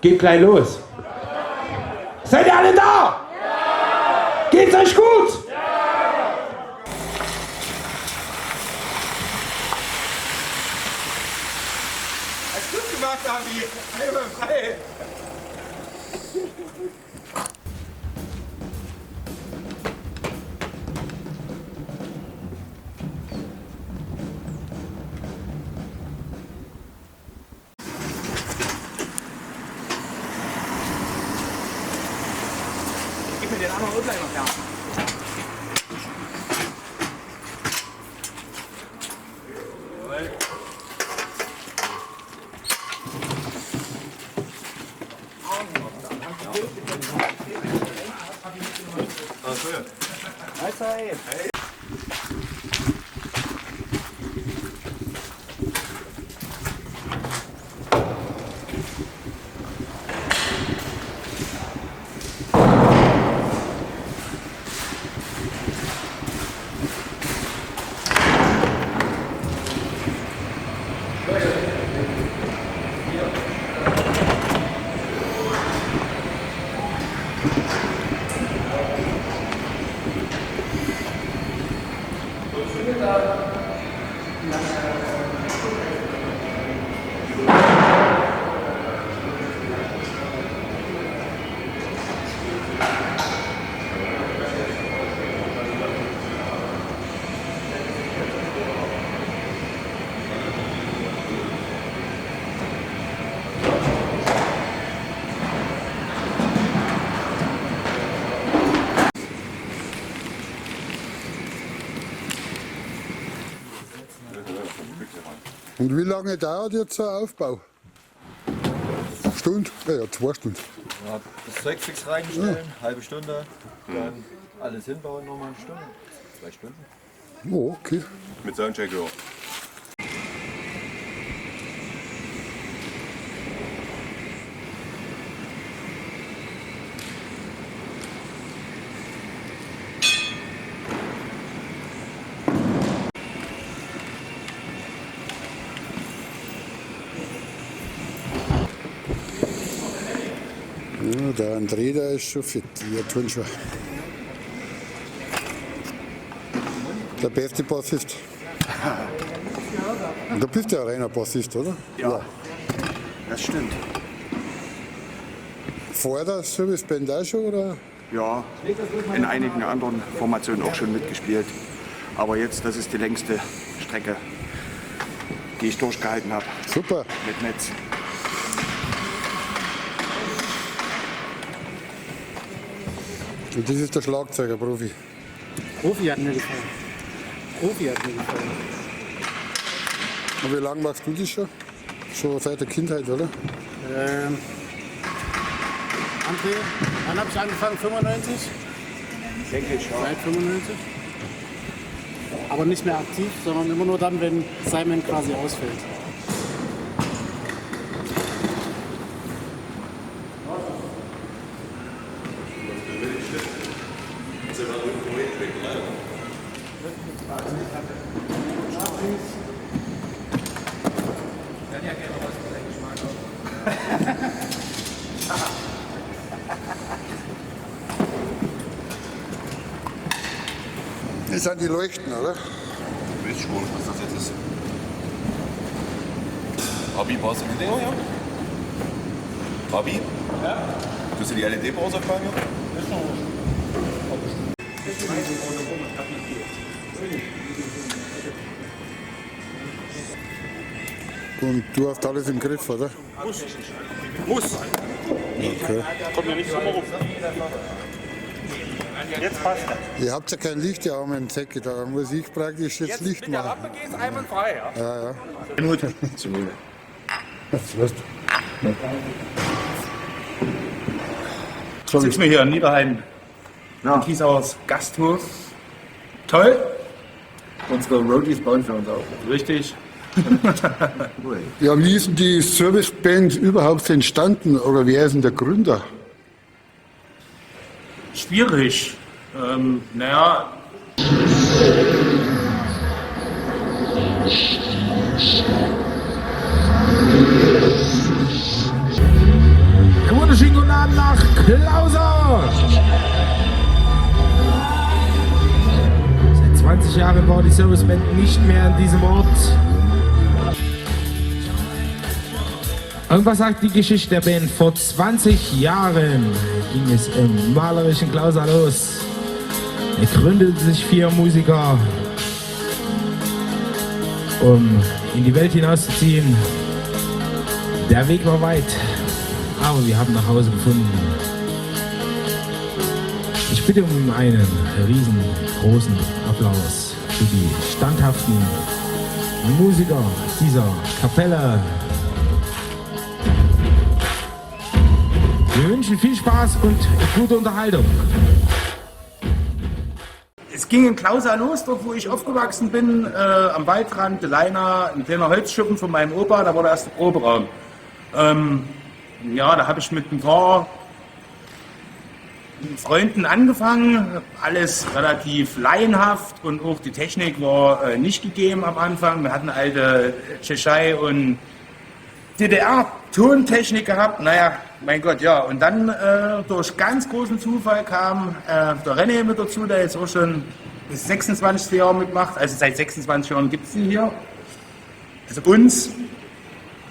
Geht gleich los. Seid ihr alle da? Geht's euch gut? Hast du gut gemacht, Abi. Frei. Gib mir den anderen Rückleiter noch, ja. Und wie lange dauert jetzt der Aufbau? Stunde? Ja, 2 Stunden. Ja, das Zeug fix reinstellen, halbe Stunde, dann alles hinbauen, nochmal eine Stunde, 2 Stunden. Oh, okay. Mit Soundcheck, ja. Ja, der André, der ist schon fit, der tun schon. Der beste Bassist. Du bist ja ein reiner Bassist, oder? Ja, das stimmt. Vorher der Serviceband auch schon, oder? Ja, in einigen anderen Formationen auch schon mitgespielt. Aber jetzt, das ist die längste Strecke, die ich durchgehalten habe Super. mit Netz. Und das ist der Schlagzeuger, Profi. Profi hat mir gefallen. Profi hat mir gefallen. Und wie lange machst du das schon? Schon seit der Kindheit, oder? André, wann habe ich angefangen? 95? Denke ich, ja. Seit 95. Aber nicht mehr aktiv, sondern immer nur dann, wenn Simon quasi ausfällt. Das sind die Leuchten, oder? Du weißt schon, was das jetzt ist. Abi, brauchst du die Dinger, ja? Abi? Ja? Tust du die LED-Brause aufbauen, ja? Und du hast alles im Griff, oder? Muss. Okay. Kommt ja nicht so rum. Jetzt passt er. Ihr habt ja kein Licht ja am Säcke, da muss ich praktisch jetzt Licht Mit der machen. Lampe geht's einwandfrei, ja? Ja, ja. Zum Wohle. So sitzen wir hier in Niederheim. Ja. Kiesauers Gasthof. Toll. Unsere Roadies bauen für uns auf. Richtig. Ja, wie ist denn die Serviceband überhaupt entstanden oder wer ist denn der Gründer? Schwierig. Naja. Serviceband nicht mehr an diesem Ort. Und was sagt die Geschichte der Band? Vor 20 Jahren ging es im malerischen Klausa los. Es gründeten sich 4 Musiker, um in die Welt hinauszuziehen. Der Weg war weit, aber wir haben nach Hause gefunden. Ich bitte um einen riesengroßen Applaus für die standhaften Musiker dieser Kapelle. Wir wünschen viel Spaß und gute Unterhaltung. Es ging in Klausa los, dort wo ich aufgewachsen bin, am Waldrand, der Leina, ein kleiner Holzschuppen von meinem Opa, da war der erste Proberaum. Ja, da habe ich mit ein paar Freunden angefangen, alles relativ laienhaft und auch die Technik war nicht gegeben am Anfang. Wir hatten alte Tschechei und DDR-Tontechnik gehabt, naja, mein Gott, ja. Und dann durch ganz großen Zufall kam der René mit dazu, der jetzt auch schon das 26. Jahr mitmacht. Also seit 26 Jahren gibt es ihn hier. Also uns.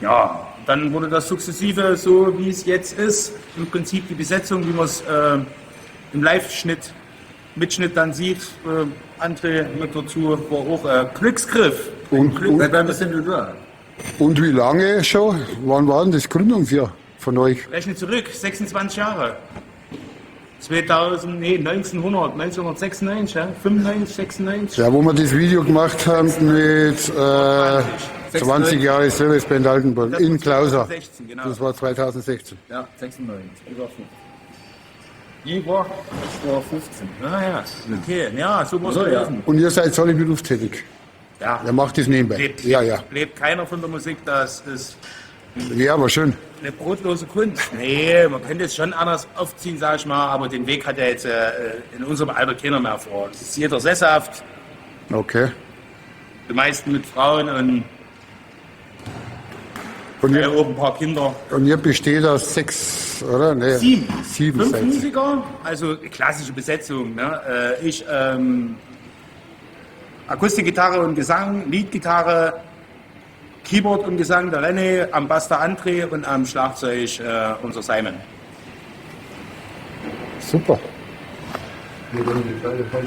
Ja, dann wurde das sukzessive so, wie es jetzt ist. Im Prinzip die Besetzung, wie man es im Mitschnitt dann sieht. André mit dazu, war auch Glücksgriff. Und wie lange schon? Wann war denn das Gründungsjahr von euch? Rechne zurück, 26 Jahre. 1996, ja? 95, 96. Ja, wo wir das Video gemacht haben mit 20 Jahre Serviceband Altenburg in Klausa. 16, genau. Das war 2016. Ja, 96. Über 15. Ah ja, okay. Ja, so muss es gewesen. Und ihr seid alle berufstätig. Ja. Ihr macht das nebenbei. Ja. Lebt keiner von der Musik, das ist Ja, aber schön. eine brotlose Kunst. Nee, man könnte es schon anders aufziehen, sag ich mal, aber den Weg hat ja jetzt in unserem Alter keiner mehr vor. Es ist jeder sesshaft, Okay. die meisten mit Frauen und Und auch ein paar Kinder. ihr besteht aus 6, oder? Nee, 7. 7 5 seid ihr. Musiker, also klassische Besetzung. Ne? Ich Akustikgitarre und Gesang, Leadgitarre, Keyboard und Gesang der René, am Bass der André und am Schlagzeug unser Simon. Super.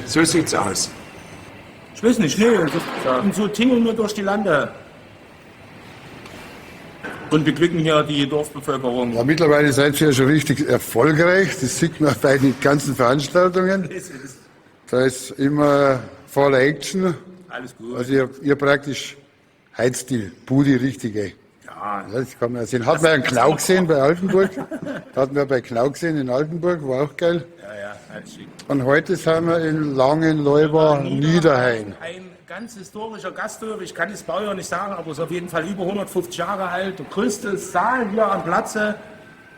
So sieht's aus. Ich weiß nicht, nee, und so tingeln wir durch die Lande. Und beglücken hier die Dorfbevölkerung. Ja, mittlerweile seid ihr ja schon richtig erfolgreich. Das sieht man bei den ganzen Veranstaltungen. Da ist immer voller Action. Alles gut. Also ihr praktisch heizt die Bude richtig, ey. Ja, Ja, das kann man sehen. Hat man einen Klau gesehen bei Altenburg. Hat man bei Klau gesehen in Altenburg, war auch geil. ja, alles schick. Und heute sind wir in Langenleuber, Niederhain. Ein ganz historischer Gasthof, ich kann das Baujahr nicht sagen, aber es ist auf jeden Fall über 150 Jahre alt. Der größte Saal hier am Platze,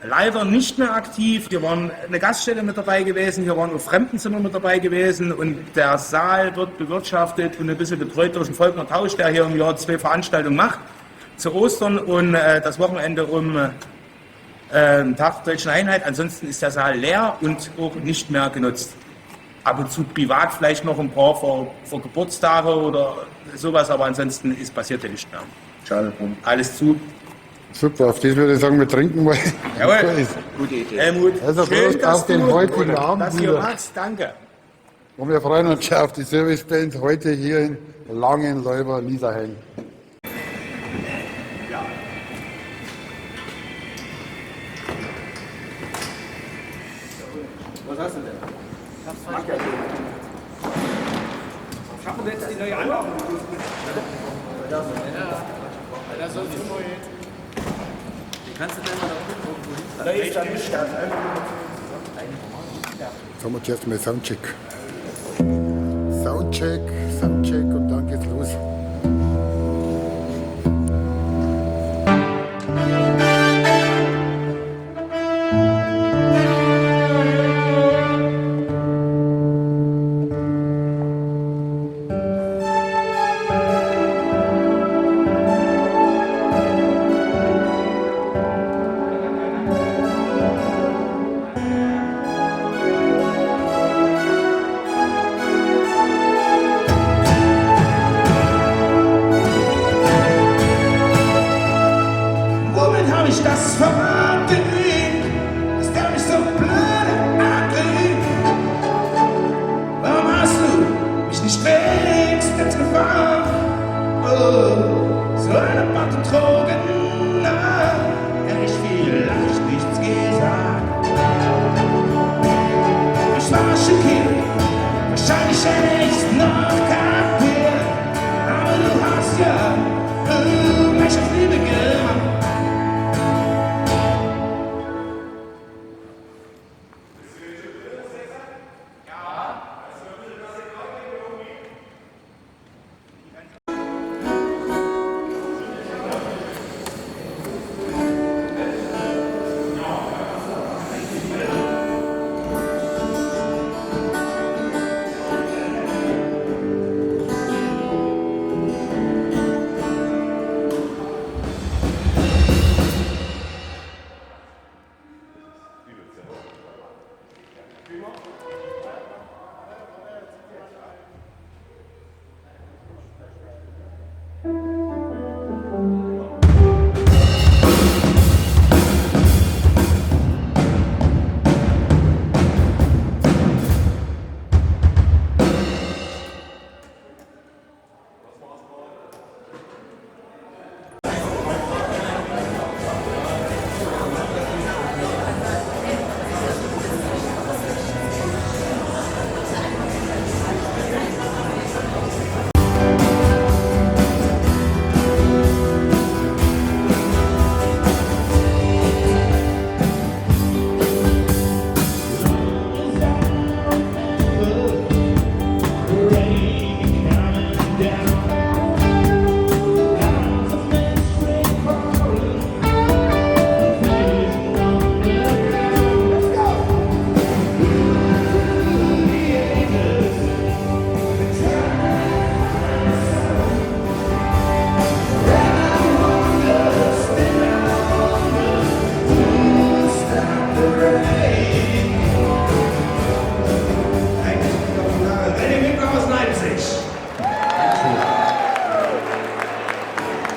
leider nicht mehr aktiv. Hier waren eine Gaststätte mit dabei gewesen, hier waren auch Fremdenzimmer mit dabei gewesen und der Saal wird bewirtschaftet und ein bisschen betreut durch den Volkner Tausch, der hier im Jahr 2 Veranstaltungen macht, zu Ostern und das Wochenende um Tag der Deutschen Einheit. Ansonsten ist der Saal leer und auch nicht mehr genutzt. Ab und zu privat vielleicht noch ein paar vor Geburtstage oder sowas, aber ansonsten passiert ja nicht mehr. Schade drum. Alles zu. Super, auf das würde ich sagen, wir trinken mal. Jawohl. Gute Idee. Helmut, Also schön, Prost dass auf den du heutigen Abend das hier wieder. machst. Danke. Und wir freuen uns schon auf die Serviceband heute hier in Langenleuber, Niederhain. Jetzt haben wir zuerst mal Soundcheck. Soundcheck und dann geht's los. ich das verraten, dass der mich so blöde ankriegt? Warum hast du mich nicht wenigstens gefragt? Oh, so eine Packung Drogen, hätte ich vielleicht nichts gesagt. Ich war schockiert, wahrscheinlich hätte ich's noch kapiert, aber du hast ja gleich auf Liebe gemacht.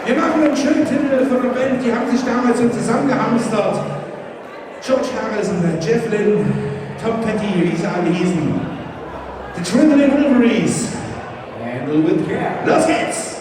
Wir machen einen schönen Titel von einer Band, die haben sich damals so zusammengehamstert. George Harrison, Jeff Lynne, Tom Petty, wie sie alle hießen. The Trembling Wilburys. Handle with care. Los geht's!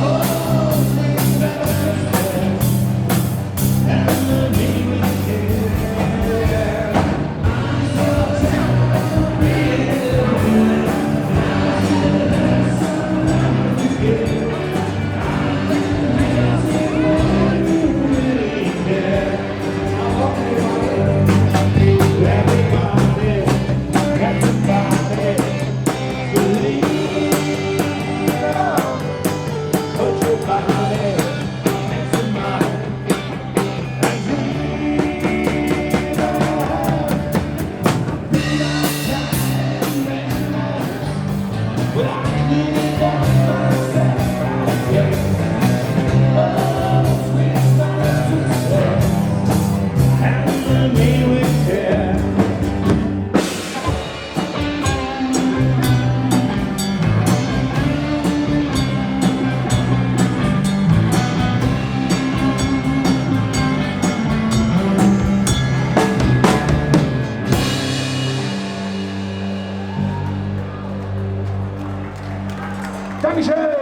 Oh, Dankeschön.